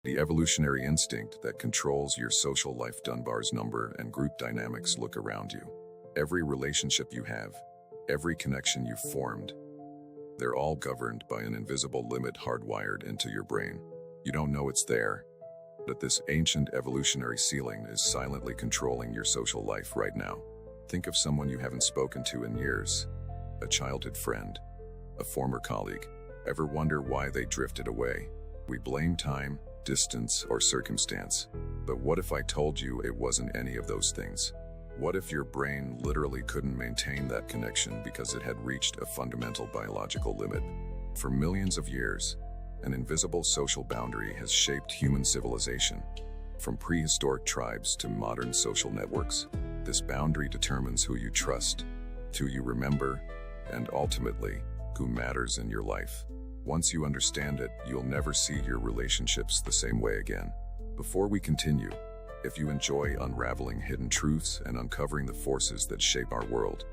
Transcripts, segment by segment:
The evolutionary instinct that controls your social life. Dunbar's number and group dynamics. Look around you. Every relationship you have, every connection you've formed, they're all governed by an invisible limit hardwired into your brain. You don't know it's there, but this ancient evolutionary ceiling is silently controlling your social life right now. Think of someone you haven't spoken to in years, a childhood friend, a former colleague. Ever wonder why they drifted away? We blame time, distance, or circumstance. But what if I told you it wasn't any of those things? What if your brain literally couldn't maintain that connection because it had reached a fundamental biological limit? For millions of years, an invisible social boundary has shaped human civilization. From prehistoric tribes to modern social networks, this boundary determines who you trust, who you remember, and ultimately, who matters in your life. Once you understand it, you'll never see your relationships the same way again. Before we continue, if you enjoy unraveling hidden truths and uncovering the forces that shape our world,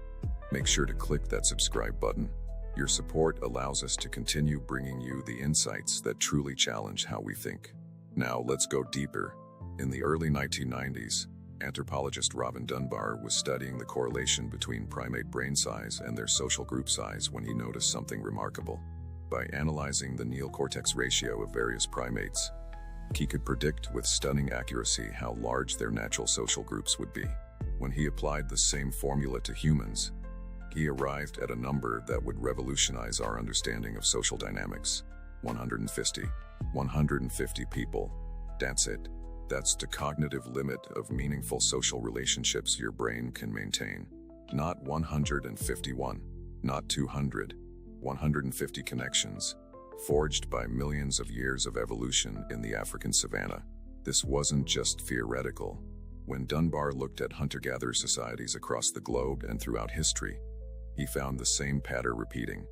make sure to click that subscribe button. Your support allows us to continue bringing you the insights that truly challenge how we think. Now let's go deeper. In the early 1990s, anthropologist Dunbar was studying the correlation between primate brain size and their social group size when he noticed something remarkable. By analyzing the neocortex ratio of various primates, he could predict with stunning accuracy how large their natural social groups would be. When he applied the same formula to humans, he arrived at a number that would revolutionize our understanding of social dynamics. 150. 150 people. That's it. That's the cognitive limit of meaningful social relationships your brain can maintain. Not 151, not 200. 150 connections, forged by millions of years of evolution in the African savanna. This wasn't just theoretical. When Dunbar looked at hunter-gatherer societies across the globe and throughout history, he found the same pattern repeating.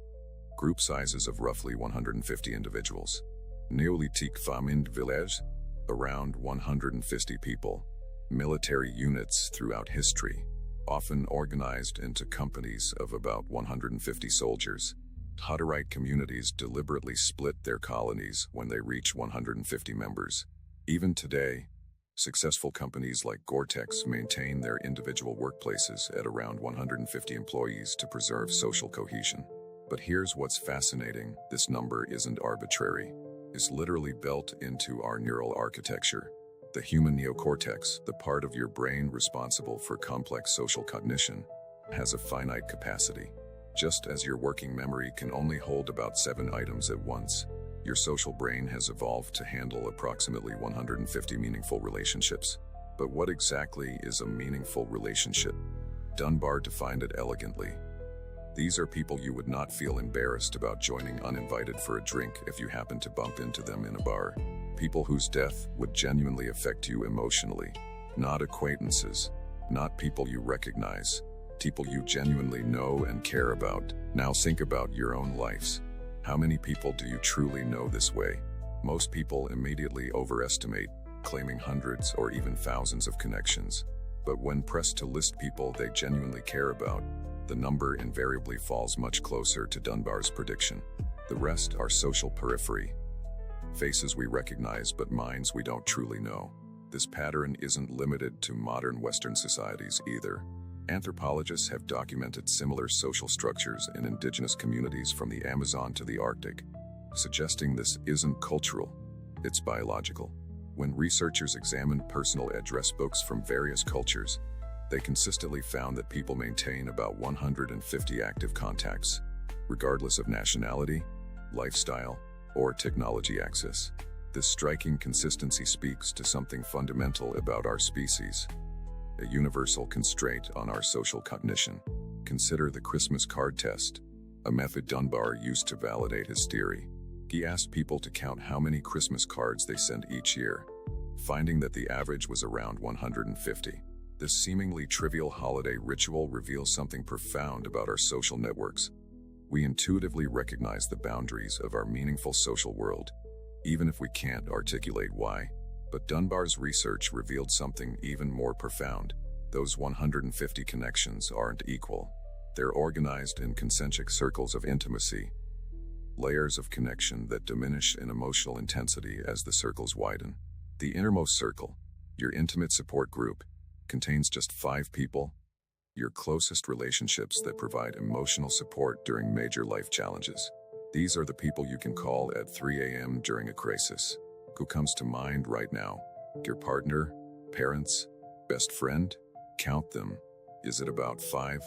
Group sizes of roughly 150 individuals. Neolithic famine village, around 150 people. Military units throughout history, often organized into companies of about 150 soldiers. Hutterite communities deliberately split their colonies when they reach 150 members. Even today, successful companies like Gore-Tex maintain their individual workplaces at around 150 employees to preserve social cohesion. But here's what's fascinating: this number isn't arbitrary. It's literally built into our neural architecture. The human neocortex, the part of your brain responsible for complex social cognition, has a finite capacity. Just as your working memory can only hold about 7 items at once, your social brain has evolved to handle approximately 150 meaningful relationships. But what exactly is a meaningful relationship? Dunbar defined it elegantly. These are people you would not feel embarrassed about joining uninvited for a drink if you happen to bump into them in a bar. People whose death would genuinely affect you emotionally. Not acquaintances, not people you recognize. People you genuinely know and care about. Now think about your own lives. How many people do you truly know this way? Most people immediately overestimate, claiming hundreds or even thousands of connections. But when pressed to list people they genuinely care about, the number invariably falls much closer to Dunbar's prediction. The rest are social periphery. Faces we recognize but minds we don't truly know. This pattern isn't limited to modern Western societies either. Anthropologists have documented similar social structures in indigenous communities from the Amazon to the Arctic, suggesting this isn't cultural, it's biological. When researchers examined personal address books from various cultures, they consistently found that people maintain about 150 active contacts, regardless of nationality, lifestyle, or technology access. This striking consistency speaks to something fundamental about our species. A universal constraint on our social cognition. Consider the Christmas card test, a method Dunbar used to validate his theory. He asked people to count how many Christmas cards they sent each year, finding that the average was around 150. This seemingly trivial holiday ritual reveals something profound about our social networks. We intuitively recognize the boundaries of our meaningful social world, even if we can't articulate why. But Dunbar's research revealed something even more profound. Those 150 connections aren't equal. They're organized in concentric circles of intimacy. layers of connection that diminish in emotional intensity as the circles widen. The innermost circle, your intimate support group, contains just 5 people, your closest relationships that provide emotional support during major life challenges. These are the people you can call at 3 a.m. during a crisis. Who comes to mind right now? Your partner? Parents? Best friend? Count them. Is it about 5?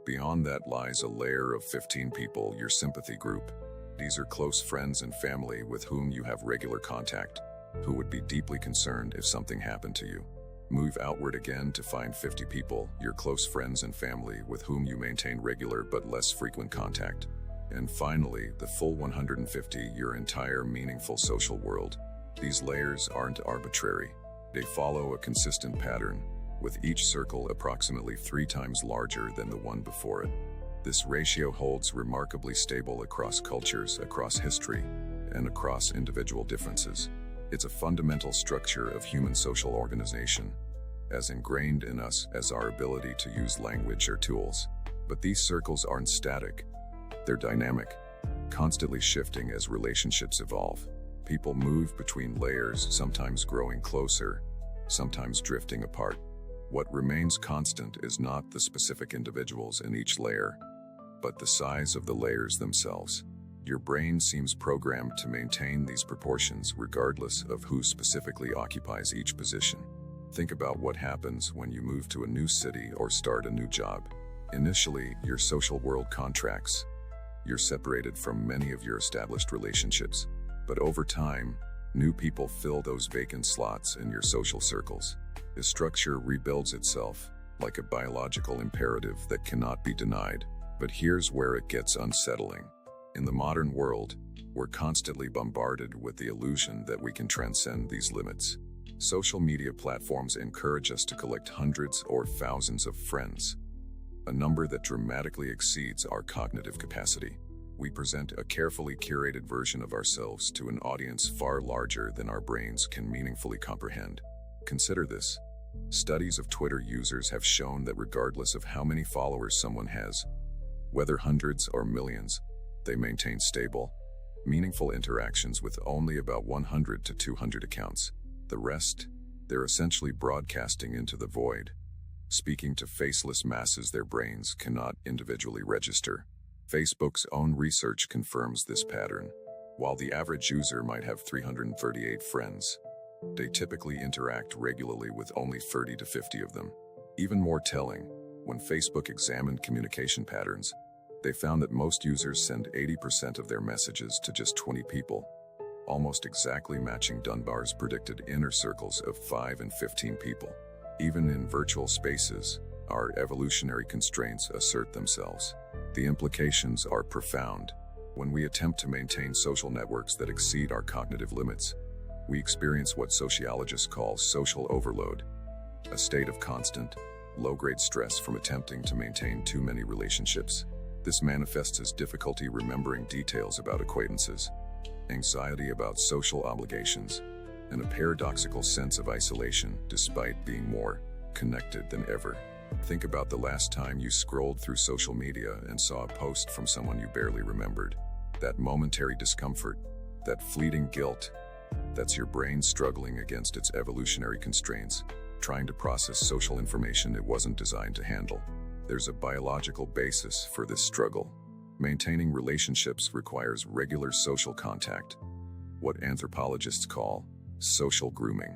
Beyond that lies a layer of 15 people, your sympathy group. These are close friends and family with whom you have regular contact, who would be deeply concerned if something happened to you. Move outward again to find 50 people, your close friends and family with whom you maintain regular but less frequent contact. And finally, the full 150, your entire meaningful social world. These layers aren't arbitrary. They follow a consistent pattern, with each circle approximately 3 times larger than the one before it. This ratio holds remarkably stable across cultures, across history, and across individual differences. It's a fundamental structure of human social organization, as ingrained in us as our ability to use language or tools. But these circles aren't static. They're dynamic, constantly shifting as relationships evolve. People move between layers, sometimes growing closer, sometimes drifting apart. What remains constant is not the specific individuals in each layer, but the size of the layers themselves. Your brain seems programmed to maintain these proportions regardless of who specifically occupies each position. Think about what happens when you move to a new city or start a new job. Initially, your social world contracts. You're separated from many of your established relationships. But over time, new people fill those vacant slots in your social circles. The structure rebuilds itself, like a biological imperative that cannot be denied. But here's where it gets unsettling. In the modern world, we're constantly bombarded with the illusion that we can transcend these limits. Social media platforms encourage us to collect hundreds or thousands of friends, a number that dramatically exceeds our cognitive capacity. We present a carefully curated version of ourselves to an audience far larger than our brains can meaningfully comprehend. Consider this. Studies of Twitter users have shown that regardless of how many followers someone has, whether hundreds or millions, they maintain stable, meaningful interactions with only about 100 to 200 accounts. The rest, they're essentially broadcasting into the void, speaking to faceless masses their brains cannot individually register. Facebook's own research confirms this pattern. While the average user might have 338 friends, they typically interact regularly with only 30 to 50 of them. Even more telling, when Facebook examined communication patterns, they found that most users send 80% of their messages to just 20 people, almost exactly matching Dunbar's predicted inner circles of 5 and 15 people. Even in virtual spaces, our evolutionary constraints assert themselves. The implications are profound. When we attempt to maintain social networks that exceed our cognitive limits, we experience what sociologists call social overload, a state of constant, low-grade stress from attempting to maintain too many relationships. This manifests as difficulty remembering details about acquaintances, anxiety about social obligations, and a paradoxical sense of isolation despite being more connected than ever. Think about the last time you scrolled through social media and saw a post from someone you barely remembered. That momentary discomfort, that fleeting guilt, that's your brain struggling against its evolutionary constraints, trying to process social information it wasn't designed to handle. There's a biological basis for this struggle. Maintaining relationships requires regular social contact, what anthropologists call social grooming.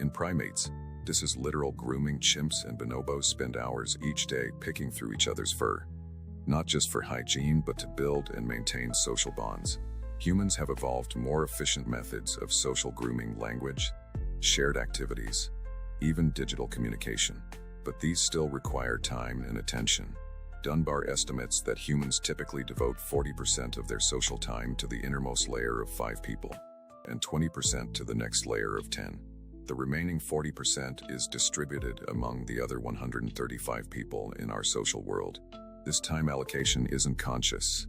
In primates, this is literal grooming. Chimps and bonobos spend hours each day picking through each other's fur, not just for hygiene but to build and maintain social bonds. Humans have evolved more efficient methods of social grooming: language, shared activities, even digital communication. But these still require time and attention. Dunbar estimates that humans typically devote 40% of their social time to the innermost layer of 5 people, and 20% to the next layer of 10. The remaining 40% is distributed among the other 135 people in our social world. This time allocation isn't conscious.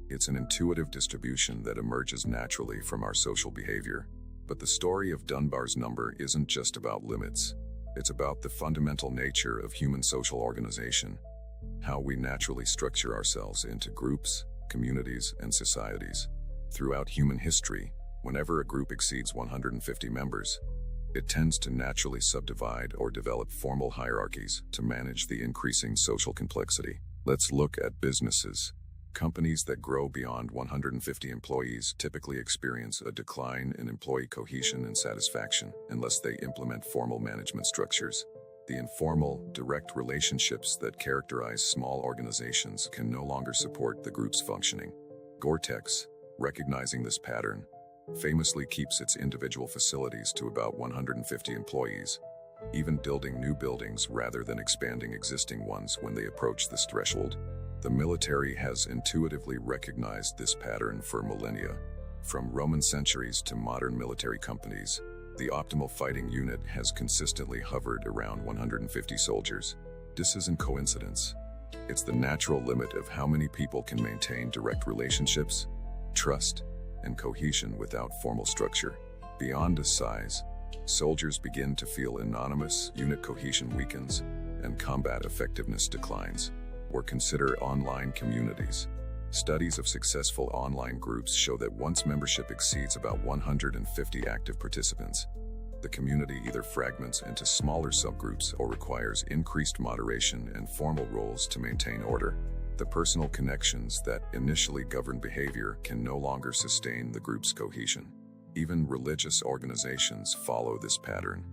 It's an intuitive distribution that emerges naturally from our social behavior. But the story of Dunbar's number isn't just about limits. It's about the fundamental nature of human social organization, how we naturally structure ourselves into groups, communities, and societies. Throughout human history, whenever a group exceeds 150 members, it tends to naturally subdivide or develop formal hierarchies to manage the increasing social complexity. Let's look at businesses. Companies that grow beyond 150 employees typically experience a decline in employee cohesion and satisfaction unless they implement formal management structures. The informal, direct relationships that characterize small organizations can no longer support the group's functioning. Gore-Tex, recognizing this pattern, famously keeps its individual facilities to about 150 employees, even building new buildings rather than expanding existing ones when they approach this threshold. The military has intuitively recognized this pattern for millennia. From Roman centuries to modern military companies, the optimal fighting unit has consistently hovered around 150 soldiers. This isn't coincidence. It's the natural limit of how many people can maintain direct relationships, trust, and cohesion without formal structure. Beyond this size, soldiers begin to feel anonymous, unit cohesion weakens, and combat effectiveness declines. Or consider online communities. Studies of successful online groups show that once membership exceeds about 150 active participants, the community either fragments into smaller subgroups or requires increased moderation and formal roles to maintain order. The personal connections that initially govern behavior can no longer sustain the group's cohesion. Even religious organizations follow this pattern.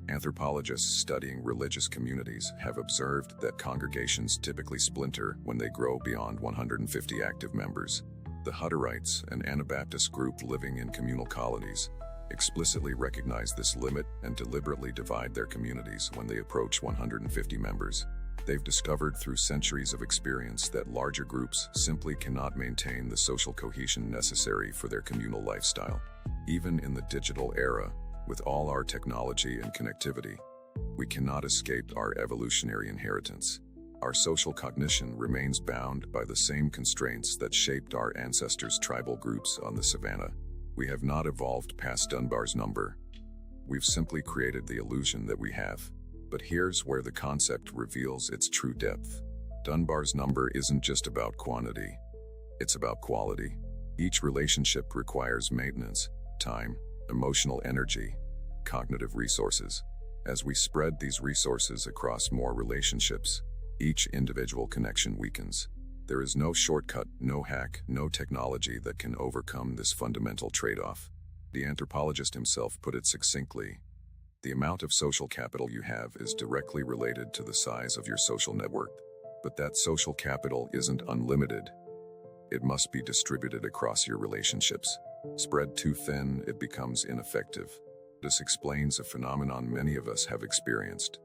Anthropologists studying religious communities have observed that congregations typically splinter when they grow beyond 150 active members. The Hutterites, an Anabaptist group living in communal colonies, explicitly recognize this limit and deliberately divide their communities when they approach 150 members. They've discovered through centuries of experience that larger groups simply cannot maintain the social cohesion necessary for their communal lifestyle. Even in the digital era, with all our technology and connectivity, we cannot escape our evolutionary inheritance. Our social cognition remains bound by the same constraints that shaped our ancestors' tribal groups on the savannah. We have not evolved past Dunbar's number. We've simply created the illusion that we have. But here's where the concept reveals its true depth. Dunbar's number isn't just about quantity. It's about quality. Each relationship requires maintenance, time, emotional energy, cognitive resources. As we spread these resources across more relationships, each individual connection weakens. There is no shortcut, no hack, no technology that can overcome this fundamental trade-off. The anthropologist himself put it succinctly: the amount of social capital you have is directly related to the size of your social network. But that social capital isn't unlimited. It must be distributed across your relationships. Spread too thin, it becomes ineffective. This explains a phenomenon many of us have experienced.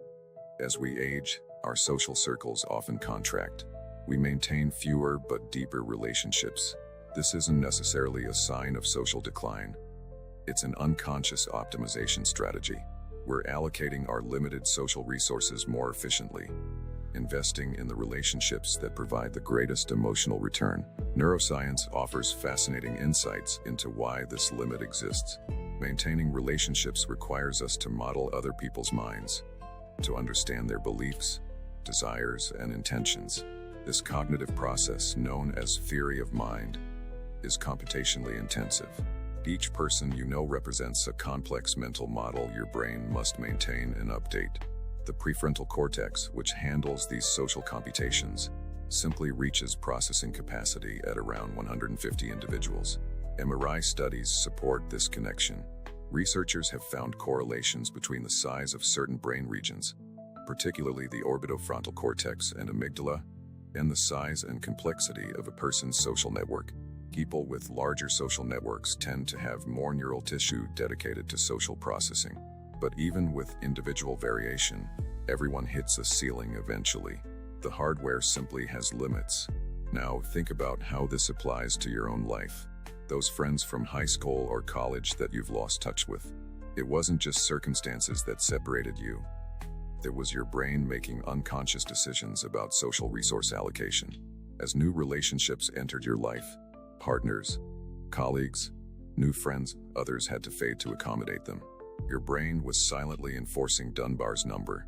As we age, our social circles often contract. We maintain fewer but deeper relationships. This isn't necessarily a sign of social decline. It's an unconscious optimization strategy. We're allocating our limited social resources more efficiently, investing in the relationships that provide the greatest emotional return. Neuroscience offers fascinating insights into why this limit exists. Maintaining relationships requires us to model other people's minds, to understand their beliefs, desires, and intentions. This cognitive process, known as theory of mind, is computationally intensive. Each person you know represents a complex mental model your brain must maintain and update. The prefrontal cortex, which handles these social computations, simply reaches processing capacity at around 150 individuals. MRI studies support this connection. Researchers have found correlations between the size of certain brain regions, particularly the orbitofrontal cortex and amygdala, and the size and complexity of a person's social network. People with larger social networks tend to have more neural tissue dedicated to social processing. But even with individual variation, everyone hits a ceiling eventually. The hardware simply has limits. Now think about how this applies to your own life. Those friends from high school or college that you've lost touch with. It wasn't just circumstances that separated you. It was your brain making unconscious decisions about social resource allocation. As new relationships entered your life, partners, colleagues, new friends, others had to fade to accommodate them. Your brain was silently enforcing Dunbar's number,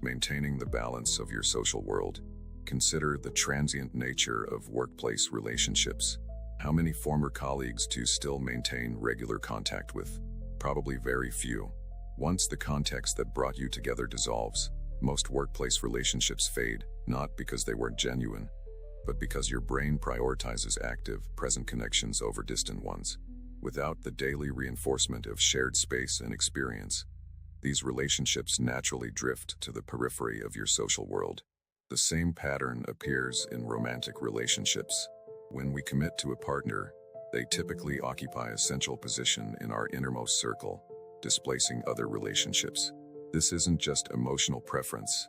maintaining the balance of your social world. Consider the transient nature of workplace relationships. How many former colleagues do you still maintain regular contact with? Probably very few. Once the context that brought you together dissolves, most workplace relationships fade, not because they weren't genuine, but because your brain prioritizes active, present connections over distant ones. Without the daily reinforcement of shared space and experience, these relationships naturally drift to the periphery of your social world. The same pattern appears in romantic relationships. When we commit to a partner, they typically occupy a central position in our innermost circle, displacing other relationships. This isn't just emotional preference,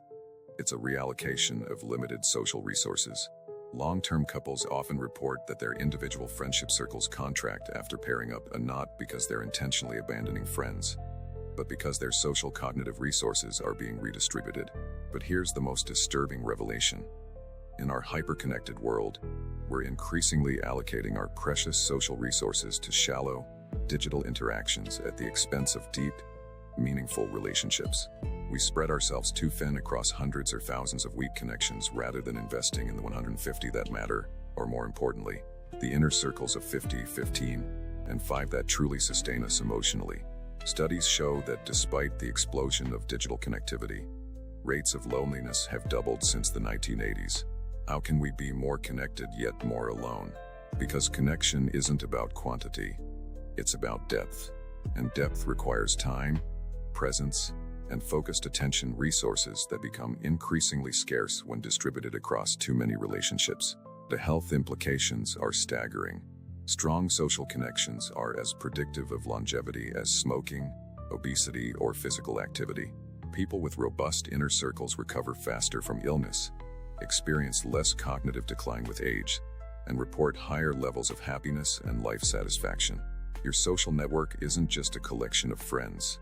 it's a reallocation of limited social resources. Long-term couples often report that their individual friendship circles contract after pairing up, and not because they're intentionally abandoning friends, but because their social cognitive resources are being redistributed. But here's the most disturbing revelation. In our hyper-connected world, we're increasingly allocating our precious social resources to shallow, digital interactions at the expense of deep, meaningful relationships. We spread ourselves too thin across hundreds or thousands of weak connections rather than investing in the 150 that matter, or more importantly, the inner circles of 50, 15, and 5 that truly sustain us emotionally. Studies show that despite the explosion of digital connectivity, rates of loneliness have doubled since the 1980s. How can we be more connected yet more alone? Because connection isn't about quantity, it's about depth. And depth requires time, presence, and focused attention, resources that become increasingly scarce when distributed across too many relationships. The health implications are staggering. Strong social connections are as predictive of longevity as smoking, obesity, or physical activity. People with robust inner circles recover faster from illness, experience less cognitive decline with age, and report higher levels of happiness and life satisfaction. Your social network isn't just a collection of friends,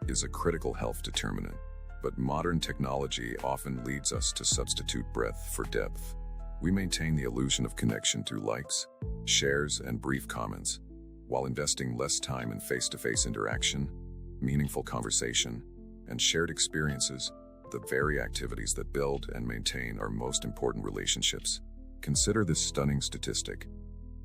it's a critical health determinant. But modern technology often leads us to substitute breadth for depth. We maintain the illusion of connection through likes, shares, and brief comments, while investing less time in face-to-face interaction, meaningful conversation, and shared experiences, the very activities that build and maintain our most important relationships. Consider this stunning statistic.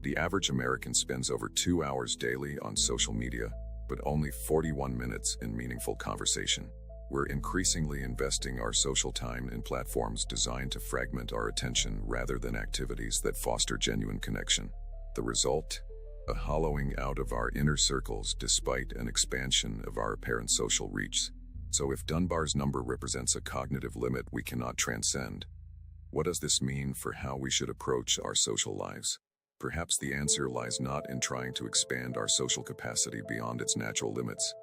The average American spends over 2 hours daily on social media, but only 41 minutes in meaningful conversation. We're increasingly investing our social time in platforms designed to fragment our attention rather than activities that foster genuine connection. The result? A hollowing out of our inner circles despite an expansion of our apparent social reach. So if Dunbar's number represents a cognitive limit we cannot transcend, what does this mean for how we should approach our social lives? Perhaps the answer lies not in trying to expand our social capacity beyond its natural limits,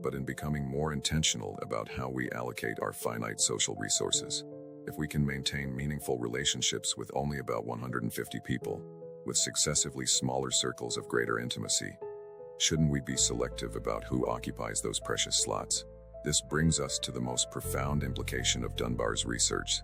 but in becoming more intentional about how we allocate our finite social resources. If we can maintain meaningful relationships with only about 150 people, with successively smaller circles of greater intimacy, shouldn't we be selective about who occupies those precious slots? This brings us to the most profound implication of Dunbar's research.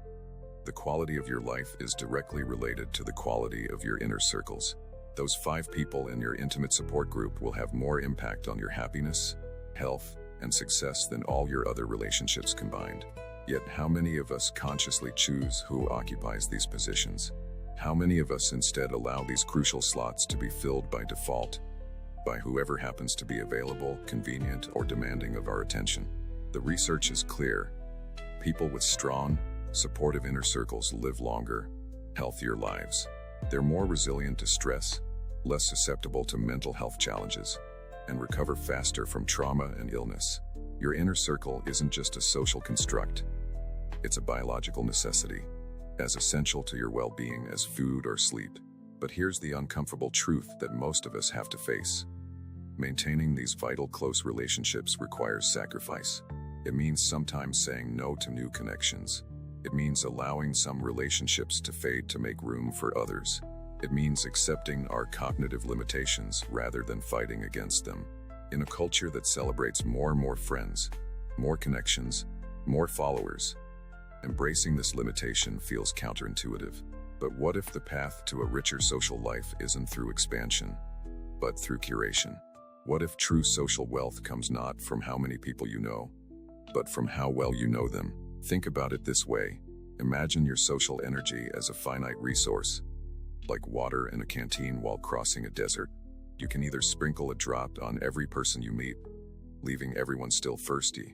The quality of your life is directly related to the quality of your inner circles. Those 5 people in your intimate support group will have more impact on your happiness, health, and success than all your other relationships combined. Yet how many of us consciously choose who occupies these positions? How many of us instead allow these crucial slots to be filled by default, by whoever happens to be available, convenient, or demanding of our attention? The research is clear. People with strong, supportive inner circles live longer, healthier lives. They're more resilient to stress, less susceptible to mental health challenges, and recover faster from trauma and illness. Your inner circle isn't just a social construct, it's a biological necessity, as essential to your well-being as food or sleep. But here's the uncomfortable truth that most of us have to face. Maintaining these vital close relationships requires sacrifice. It means sometimes saying no to new connections. It means allowing some relationships to fade to make room for others. It means accepting our cognitive limitations rather than fighting against them. In a culture that celebrates more and more friends, more connections, more followers, embracing this limitation feels counterintuitive. But what if the path to a richer social life isn't through expansion, but through curation? What if true social wealth comes not from how many people you know, but from how well you know them? Think about it this way. Imagine your social energy as a finite resource. Like water in a canteen while crossing a desert. You can either sprinkle a drop on every person you meet, leaving everyone still thirsty,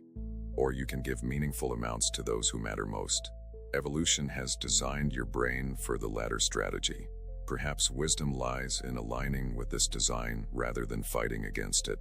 or you can give meaningful amounts to those who matter most. Evolution has designed your brain for the latter strategy. Perhaps wisdom lies in aligning with this design rather than fighting against it.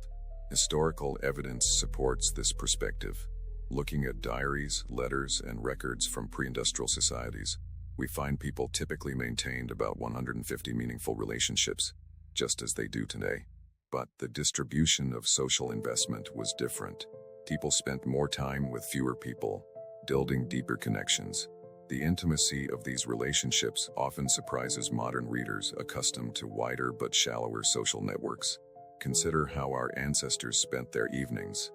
Historical evidence supports this perspective. Looking at diaries, letters, and records from pre-industrial societies, we find people typically maintained about 150 meaningful relationships, just as they do today. But the distribution of social investment was different. People spent more time with fewer people, building deeper connections. The intimacy of these relationships often surprises modern readers accustomed to wider but shallower social networks. Consider how our ancestors spent their evenings,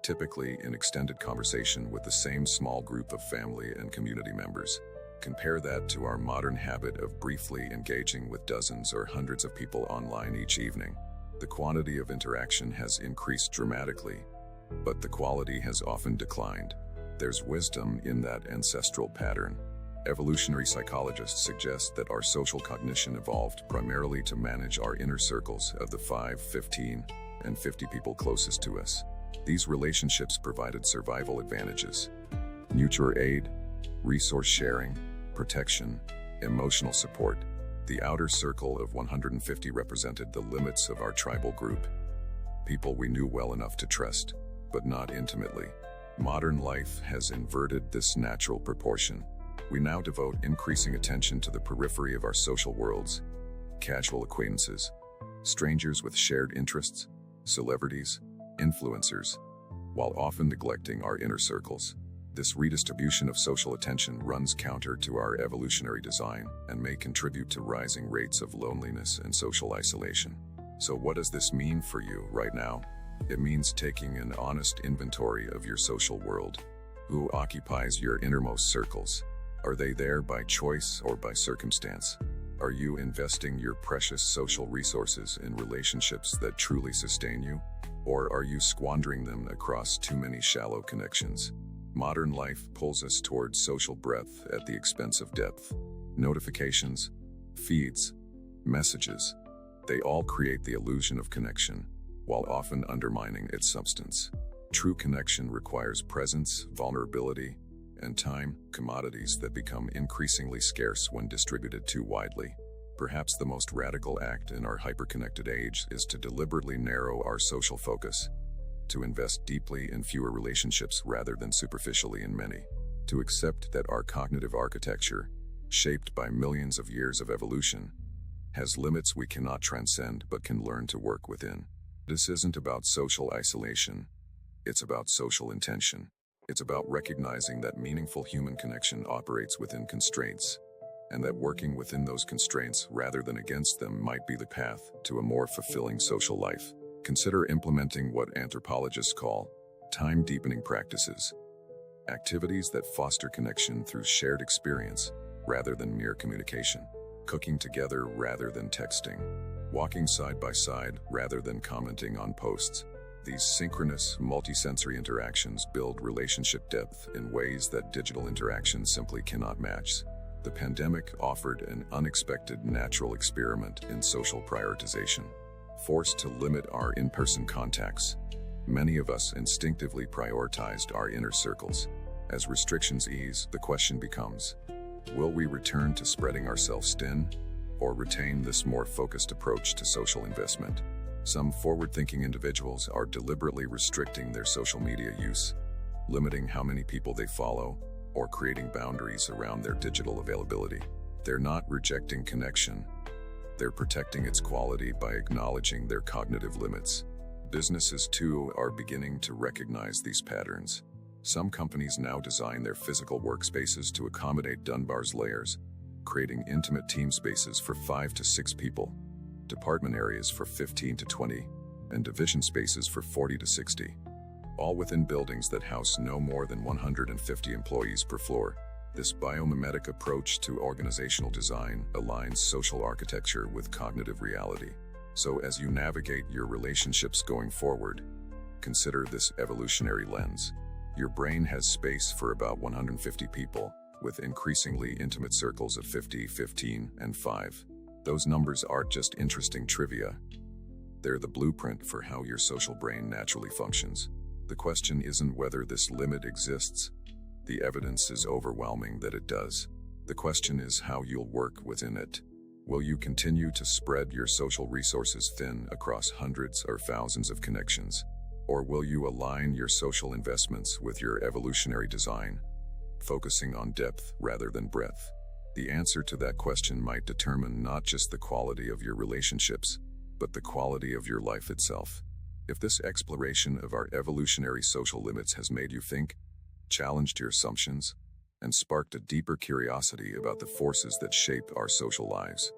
typically in extended conversation with the same small group of family and community members. Compare that to our modern habit of briefly engaging with dozens or hundreds of people online each evening. The quantity of interaction has increased dramatically, but the quality has often declined. There's wisdom in that ancestral pattern. Evolutionary psychologists suggest that our social cognition evolved primarily to manage our inner circles of the 5, 15, and 50 people closest to us. These relationships provided survival advantages: mutual aid, resource sharing, protection, emotional support. The outer circle of 150 represented the limits of our tribal group. People we knew well enough to trust, but not intimately. Modern life has inverted this natural proportion. We now devote increasing attention to the periphery of our social worlds: casual acquaintances, strangers with shared interests, celebrities, influencers, while often neglecting our inner circles. This redistribution of social attention runs counter to our evolutionary design and may contribute to rising rates of loneliness and social isolation. So what does this mean for you right now? It means taking an honest inventory of your social world. Who occupies your innermost circles? Are they there by choice or by circumstance? Are you investing your precious social resources in relationships that truly sustain you? Or are you squandering them across too many shallow connections? Modern life pulls us towards social breadth at the expense of depth. Notifications, feeds, messages, they all create the illusion of connection, while often undermining its substance. True connection requires presence, vulnerability, and time, commodities that become increasingly scarce when distributed too widely. Perhaps the most radical act in our hyperconnected age is to deliberately narrow our social focus, to invest deeply in fewer relationships rather than superficially in many, to accept that our cognitive architecture, shaped by millions of years of evolution, has limits we cannot transcend but can learn to work within. This isn't about social isolation, it's about social intention. It's about recognizing that meaningful human connection operates within constraints, and that working within those constraints rather than against them might be the path to a more fulfilling social life. Consider implementing what anthropologists call time-deepening practices, activities that foster connection through shared experience rather than mere communication, cooking together rather than texting, walking side by side rather than commenting on posts. These synchronous, multisensory interactions build relationship depth in ways that digital interactions simply cannot match. The pandemic offered an unexpected natural experiment in social prioritization. Forced to limit our in-person contacts, many of us instinctively prioritized our inner circles. As restrictions ease, the question becomes, will we return to spreading ourselves thin, or retain this more focused approach to social investment? Some forward-thinking individuals are deliberately restricting their social media use, limiting how many people they follow, or creating boundaries around their digital availability. They're not rejecting connection, they're protecting its quality by acknowledging their cognitive limits. Businesses, too, are beginning to recognize these patterns. Some companies now design their physical workspaces to accommodate Dunbar's layers, creating intimate team spaces for 5 to 6 people, department areas for 15 to 20, and division spaces for 40 to 60, all within buildings that house no more than 150 employees per floor. This biomimetic approach to organizational design aligns social architecture with cognitive reality. So as you navigate your relationships going forward, consider this evolutionary lens. Your brain has space for about 150 people, with increasingly intimate circles of 50, 15, and 5. Those numbers aren't just interesting trivia. They're the blueprint for how your social brain naturally functions. The question isn't whether this limit exists. The evidence is overwhelming that it does. The question is how you'll work within it. Will you continue to spread your social resources thin across hundreds or thousands of connections? Or will you align your social investments with your evolutionary design, focusing on depth rather than breadth? The answer to that question might determine not just the quality of your relationships, but the quality of your life itself. If this exploration of our evolutionary social limits has made you think, challenged your assumptions, and sparked a deeper curiosity about the forces that shape our social lives,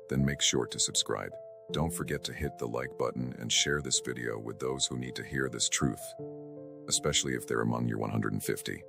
then make sure to subscribe. Don't forget to hit the like button and share this video with those who need to hear this truth, especially if they're among your 150.